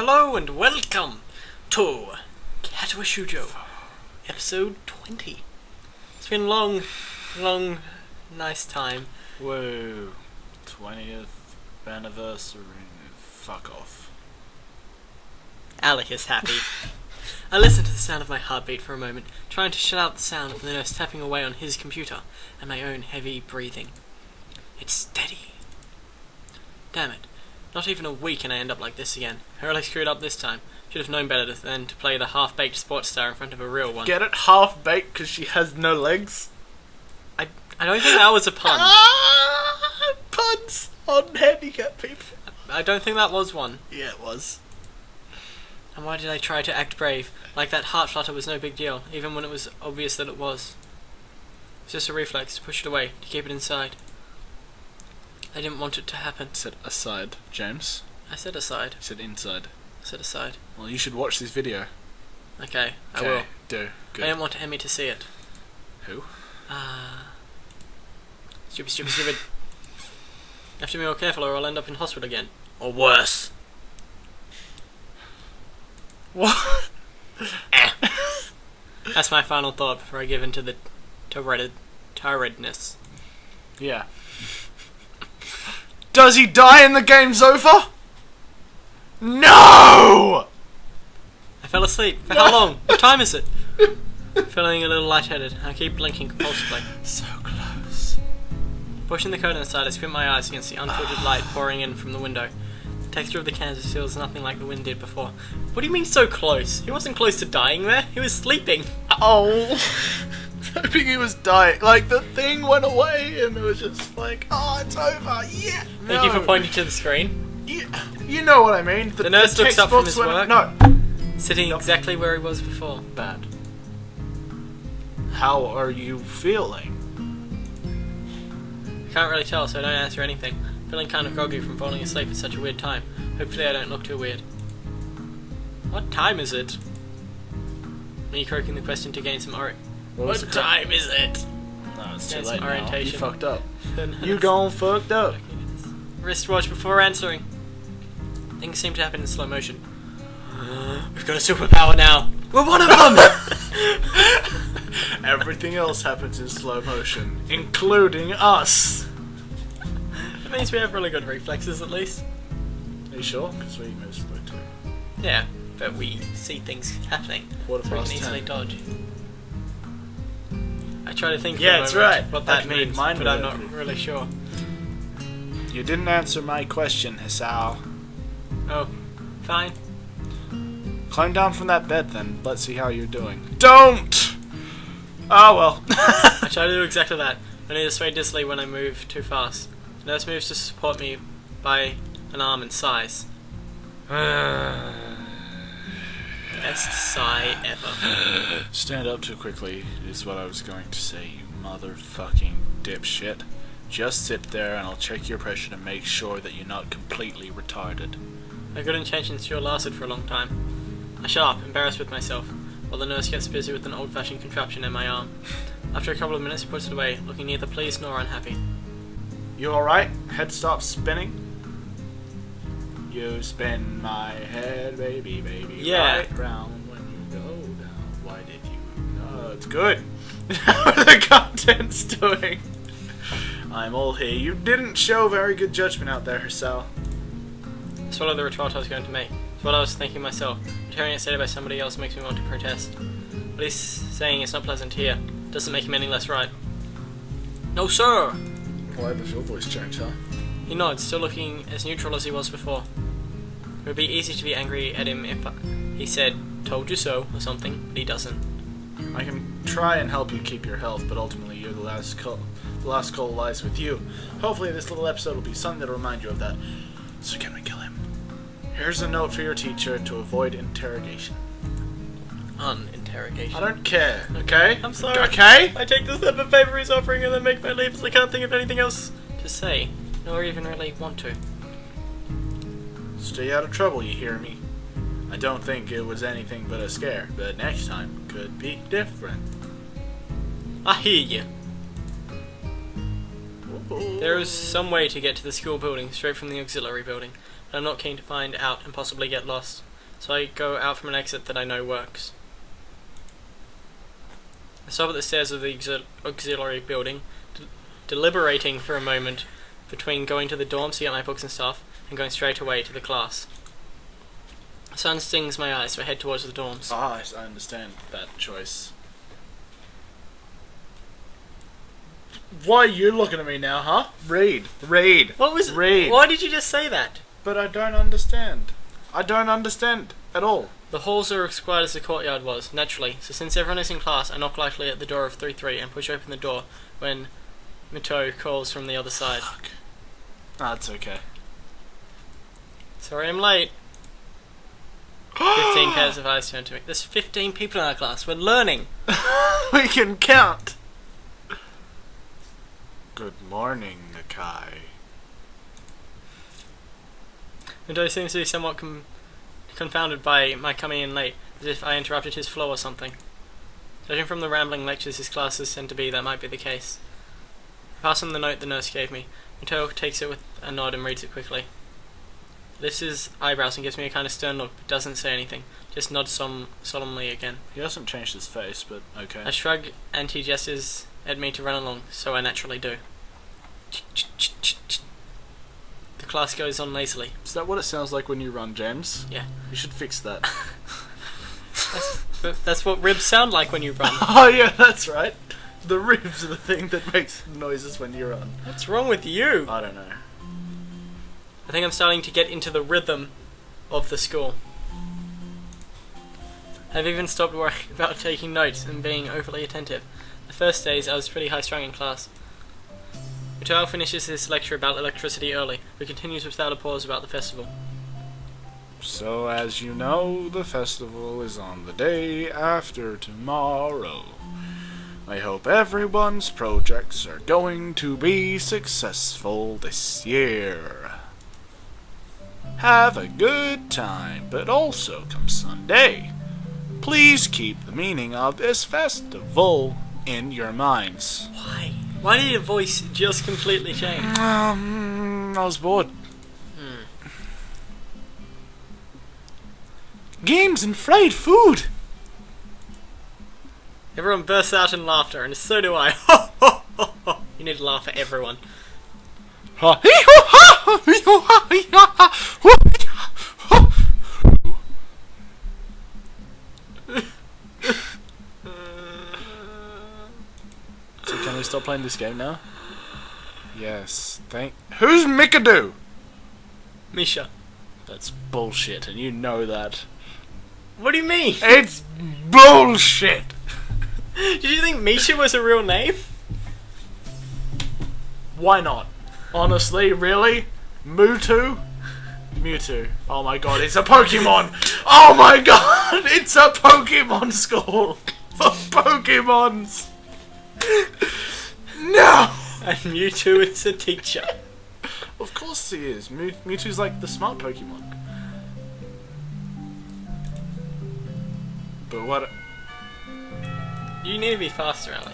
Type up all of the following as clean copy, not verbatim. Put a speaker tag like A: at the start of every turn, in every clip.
A: Hello and welcome to Katawa Shoujo, episode 20. It's been a long, nice time.
B: Whoa, 20th anniversary, fuck off.
A: Alec is happy. I listened to the sound of my heartbeat for a moment, trying to shut out the sound of the nurse tapping away on his computer, and my own heavy breathing. It's steady. Damn it. Not even a week and I end up like this again. I really screwed up this time. Should have known better than to play the half-baked sports star in front of a real one.
B: Get it? Half-baked because she has no legs?
A: I don't think that was a pun.
B: Puns on handicapped people.
A: I don't think that was one.
B: Yeah, it was.
A: And why did I try to act brave? Like that heart flutter was no big deal, even when it was obvious that it was. It's just a reflex to push it away, to keep it inside. I didn't want it to happen.
B: Said aside, James.
A: I said aside.
B: Said inside.
A: I said aside.
B: Well, you should watch this video.
A: Okay, I will.
B: Do. Good.
A: I didn't want Emmy to see it.
B: Who?
A: Stupid. You have to be more careful or I'll end up in hospital again. Or worse.
B: What?
A: That's my final thought before I give in to the tiredness.
B: Yeah. Does he die and the game's over? No!
A: I fell asleep. For how long? What time is it? Feeling a little lightheaded. I keep blinking compulsively.
B: So close.
A: Pushing the curtain aside, I squint my eyes against the unfiltered light pouring in from the window. The texture of the canvas feels nothing like the wind did before. What do you mean so close? He wasn't close to dying there. He was sleeping.
B: Oh. Hoping he was dying. Like, the thing went away and it was just like, oh, it's over. Yeah.
A: Thank you for pointing to the screen.
B: You know what I mean.
A: The nurse looks up from his work.
B: No.
A: Sitting exactly where he was before.
B: Bad. How are you feeling?
A: I can't really tell, so I don't answer anything. Feeling kind of groggy from falling asleep at such a weird time. Hopefully I don't look too weird. What time is it? Me croaking the question to gain some What time is it?
B: No, it's
A: Gain
B: too
A: some
B: late now.
A: orientation.
B: You fucked up. You gone fucked up.
A: Wristwatch before answering. Things seem to happen in slow motion. We've got a superpower now. We're one of them!
B: Everything else happens in slow motion, including us.
A: That means we have really good reflexes at least.
B: Are you sure? Because we move slow too.
A: Yeah, but we see things happening. So we can easily dodge. I try to think for a moment what that means, but I'm not really sure.
B: You didn't answer my question, Hisao.
A: Oh, fine.
B: Climb down from that bed then. Let's see how you're doing. Don't! Oh well.
A: I try to do exactly that. I need to sway dizzily when I move too fast. The nurse moves to support me by an arm and sighs. Best sigh ever.
B: Stand up too quickly is what I was going to say, you motherfucking dipshit. Just sit there and I'll check your pressure to make sure that you're not completely retarded.
A: My good intentions sure lasted for a long time. I shut up, embarrassed with myself, while the nurse gets busy with an old-fashioned contraption in my arm. After a couple of minutes, he puts it away, looking neither pleased nor unhappy.
B: You alright? Head stops spinning? You spin my head, baby,
A: yeah.
B: Right round when you go down. Why did you? Oh, it's good. What are the content's doing? I'm all here. You didn't show very good judgment out there, Hisao.
A: I swallowed the retort I was going to make. It's what I was thinking myself, but hearing it said by somebody else makes me want to protest. What he's saying is not pleasant to hear. Doesn't make him any less right. No, sir!
B: Why does your voice change, huh?
A: He nods, still looking as neutral as he was before. It would be easy to be angry at him if he said, "Told you so," or something, but he doesn't.
B: I can try and help you keep your health, but ultimately you're the last call. The last call lies with you. Hopefully this little episode will be something that'll remind you of that. So can we kill him? Here's a note for your teacher to avoid interrogation.
A: Interrogation.
B: I don't care, okay?
A: I'm sorry.
B: Okay?
A: I take the step of favor he's offering and then make my leave as I can't think of anything else to say, nor even really want to.
B: Stay out of trouble, you hear me? I don't think it was anything but a scare, but next time could be different.
A: I hear you.
B: Ooh.
A: There is some way to get to the school building straight from the auxiliary building, but I'm not keen to find out and possibly get lost. so I go out from an exit that I know works. I stop at the stairs of the auxiliary building, deliberating for a moment between going to the dorms to get my books and stuff and going straight away to the class. The sun stings my eyes, so I head towards the dorms.
B: Ah, I understand that choice. Why are you looking at me now, huh? Read.
A: What was?
B: Read.
A: Why did you just say that?
B: But I don't understand. I don't understand at all.
A: The halls are as quiet as the courtyard was, naturally, so since everyone is in class, I knock lightly at the door of 3-3 and push open the door when Mito calls from the other side.
B: Fuck. That's okay.
A: Sorry I'm late. 15 pairs of eyes turn to me. There's 15 people in our class. We're learning.
B: We can count. Good morning, Nakai.
A: Mito seems to be somewhat confounded by my coming in late, as if I interrupted his flow or something. Judging from the rambling lectures his classes tend to be, that might be the case. I pass on the note the nurse gave me. Mito takes it with a nod and reads it quickly. Lifts his eyebrows and gives me a kind of stern look, but doesn't say anything. Just nods solemnly again.
B: He hasn't changed his face, but okay.
A: I shrug and he gestures at me to run along, so I naturally do. The class goes on lazily.
B: Is that what it sounds like when you run, James?
A: Yeah.
B: You should fix that.
A: That's what ribs sound like when you run.
B: Oh yeah, that's right. The ribs are the thing that makes noises when you run.
A: What's wrong with you?
B: I don't know.
A: I think I'm starting to get into the rhythm of the school. I've even stopped worrying about taking notes and being overly attentive. The first days I was pretty high-strung in class. Mito finishes his lecture about electricity early, but continues without a pause about the festival.
B: So, as you know, the festival is on the day after tomorrow. I hope everyone's projects are going to be successful this year. Have a good time, but also come Sunday, please keep the meaning of this festival in your minds.
A: Why? Why did your voice just completely change?
B: I was bored. Games and fried food!
A: Everyone bursts out in laughter, and so do I. You need to laugh at everyone.
B: So can we stop playing this game now? Yes, Who's Mikado?
A: Misha.
B: That's bullshit, and you know that.
A: What do you mean?
B: It's bullshit!
A: Did you think Misha was a real name?
B: Why not? Honestly, really? Mewtwo? Mewtwo. Oh my god, it's a Pokemon! Oh my god, it's a Pokemon school! For Pokemons! No!
A: And Mewtwo is a teacher.
B: Of course he is. Mewtwo's like the smart Pokemon. But what...
A: You need to be faster, Alec.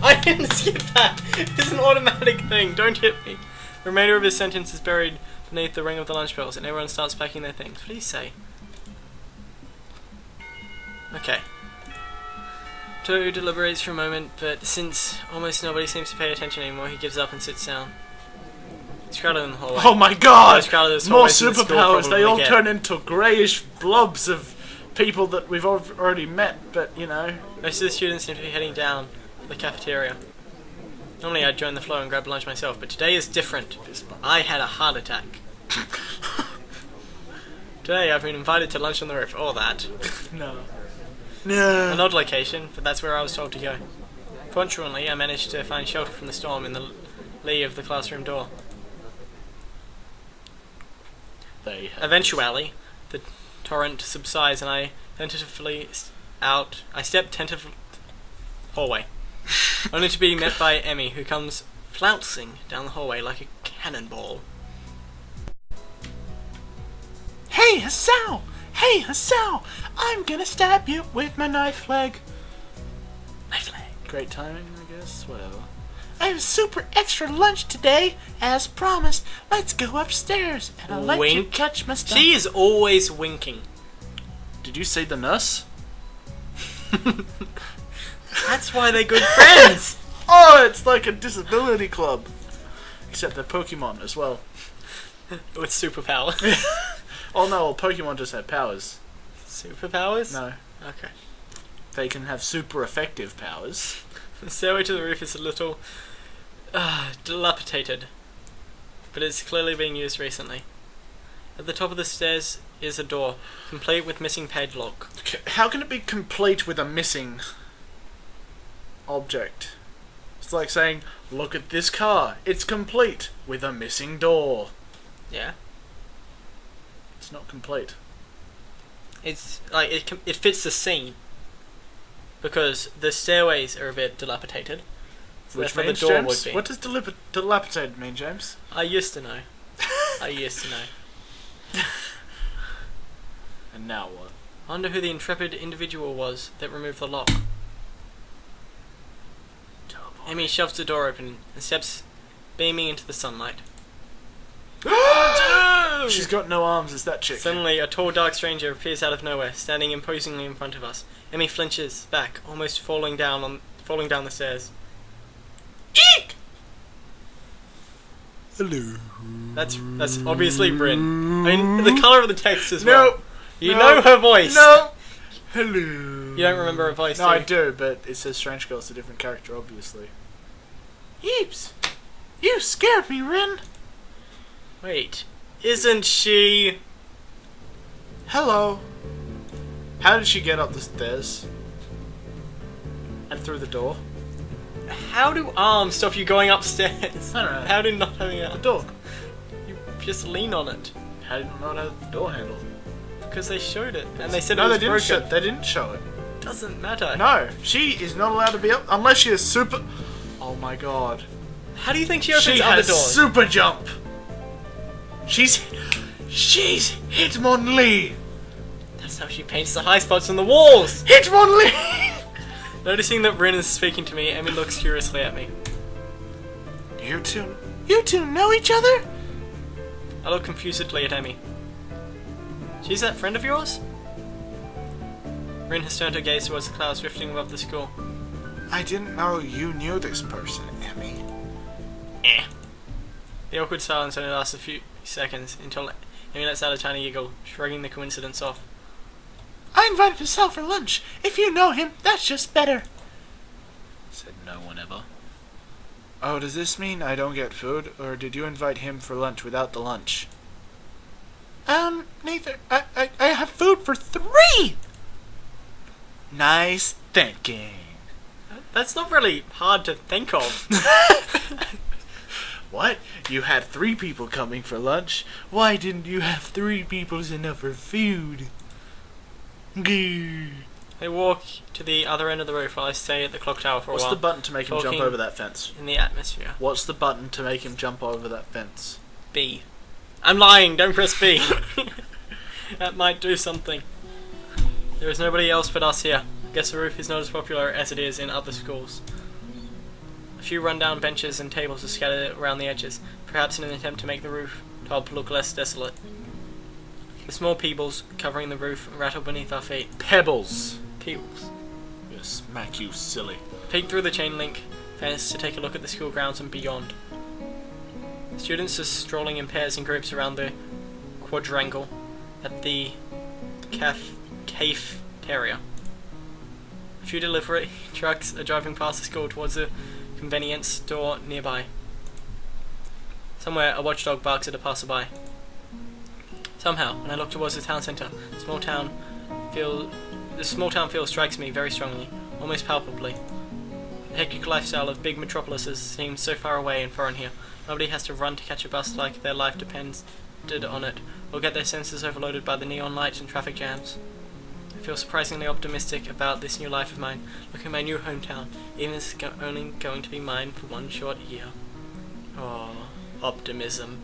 A: I didn't skip that! It's an automatic thing, don't hit me. The remainder of his sentence is buried beneath the ring of the lunch bells, and everyone starts packing their things. What do you say? Okay. Toad deliberates for a moment, but since almost nobody seems to pay attention anymore, he gives up and sits down. It's crowded in the hallway.
B: Oh my god! More
A: Hallways in the school
B: superpowers! They all
A: get.
B: turn into greyish blobs of people that we've already met, but you know.
A: Most of the students seem to be heading down the cafeteria. Normally I'd join the flow and grab lunch myself, but today is different. I had a heart attack. Today I've been invited to lunch on the roof. All that.
B: No.
A: An odd location, but that's where I was told to go. Fortunately, I managed to find shelter from the storm in the lee of the classroom door. Eventually, the torrent subsides and I step tentatively hallway, only to be met by Emmy, who comes flouncing down the hallway like a cannonball.
B: Hey, Hasao! Hey, Hasao! I'm gonna stab you with my knife leg.
A: Knife leg.
B: Great timing, I guess. Whatever.
C: I have super extra lunch today, as promised. Let's go upstairs, and I'll let you
A: Wink.
C: touch my stomach.
A: She is always winking.
B: Did you say the nurse?
A: That's why they're good friends!
B: Oh, it's like a disability club. Except they're Pokemon as well.
A: With superpowers.
B: Oh no, well, Pokemon just have powers.
A: Superpowers?
B: No.
A: Okay.
B: They can have super effective powers.
A: The stairway to the roof is a little dilapidated, but it's clearly being used recently. At the top of the stairs is a door, complete with missing padlock.
B: How can it be complete with a missing object? It's like saying, look at this car, it's complete with a missing door.
A: Yeah.
B: It's not complete.
A: It's like it fits the scene because the stairways are a bit dilapidated. So
B: Which
A: therefore
B: means,
A: the door
B: James,
A: would be.
B: what does dilapidated mean, James?
A: I used to know. I used to know.
B: And now what?
A: I wonder who the intrepid individual was that removed the lock.
B: Teleport.
A: Amy shoves the door open and steps beaming into the sunlight.
B: She's got no arms, is that chick?
A: Suddenly, a tall, dark stranger appears out of nowhere, standing imposingly in front of us. Emmy flinches back, almost falling down the stairs.
B: Eek!
A: Hello. That's obviously Bryn. I mean, the color of the text as well.
B: No.
A: You know her voice.
B: No. Hello.
A: You don't remember her voice,
B: No,
A: do
B: I
A: you?
B: do, but it says Strange Girl. It's a different character, obviously.
C: Heaps. You scared me, Ren.
A: Wait, isn't she?
B: Hello. How did she get up the stairs? And through the door?
A: How do arms stop you going upstairs?
B: I don't know.
A: How do not having
B: The
A: a...
B: door.
A: You just lean on it.
B: How did you not have the door handle?
A: Because they showed it, and they said
B: No,
A: it was
B: they didn't
A: broken.
B: they didn't show it.
A: Doesn't matter.
B: No, she is not allowed to be up unless she is super... Oh my god.
A: How do you think she opens
B: She
A: other
B: has
A: doors?
B: super jump. She's Hitmonlee.
A: That's how she paints the high spots on the walls!
B: Hitmonlee.
A: Noticing that Bryn is speaking to me, Emmy looks curiously at me.
B: You two know each other?
A: I look confusedly at Emmy. She's that friend of yours? Bryn has turned her gaze towards the clouds drifting above the school.
B: I didn't know you knew this person, Emmy.
A: The awkward silence only lasts a few seconds until Emmy lets out a tiny giggle, shrugging the coincidence off.
C: I invited Sal for lunch. If you know him, that's just better.
B: Said no one ever. Oh, does this mean I don't get food, or did you invite him for lunch without the lunch?
C: Neither. I have food for 3!
B: Nice thinking.
A: That's not really hard to think of.
B: What? You had 3 people coming for lunch? Why didn't you have 3 people's enough for food? Gee.
A: They walk to the other end of the roof while I stay at the clock tower for a
B: What's
A: while.
B: the button to make him jump
A: talking
B: over that fence?
A: in the atmosphere.
B: What's the button to make him jump over that fence?
A: B. I'm lying, don't press B. That might do something. There is nobody else but us here. I guess the roof is not as popular as it is in other schools. A few rundown benches and tables are scattered around the edges, perhaps in an attempt to make the roof top look less desolate. The small pebbles covering the roof rattle beneath our feet.
B: Pebbles.
A: Pebbles.
B: Gonna smack you, silly.
A: Peek through the chain link fence to take a look at the school grounds and beyond. Students are strolling in pairs and groups around the quadrangle at the cafeteria. A few delivery trucks are driving past the school towards the convenience store nearby. Somewhere, a watchdog barks at a passerby. Somehow, when I look towards the town centre, the small town feel strikes me very strongly, almost palpably. The hectic lifestyle of big metropolises seems so far away and foreign here. Nobody has to run to catch a bus like their life depended on it, or get their senses overloaded by the neon lights and traffic jams. I feel surprisingly optimistic about this new life of mine. Look at my new hometown, even if it's only going to be mine for one short year. Oh, optimism.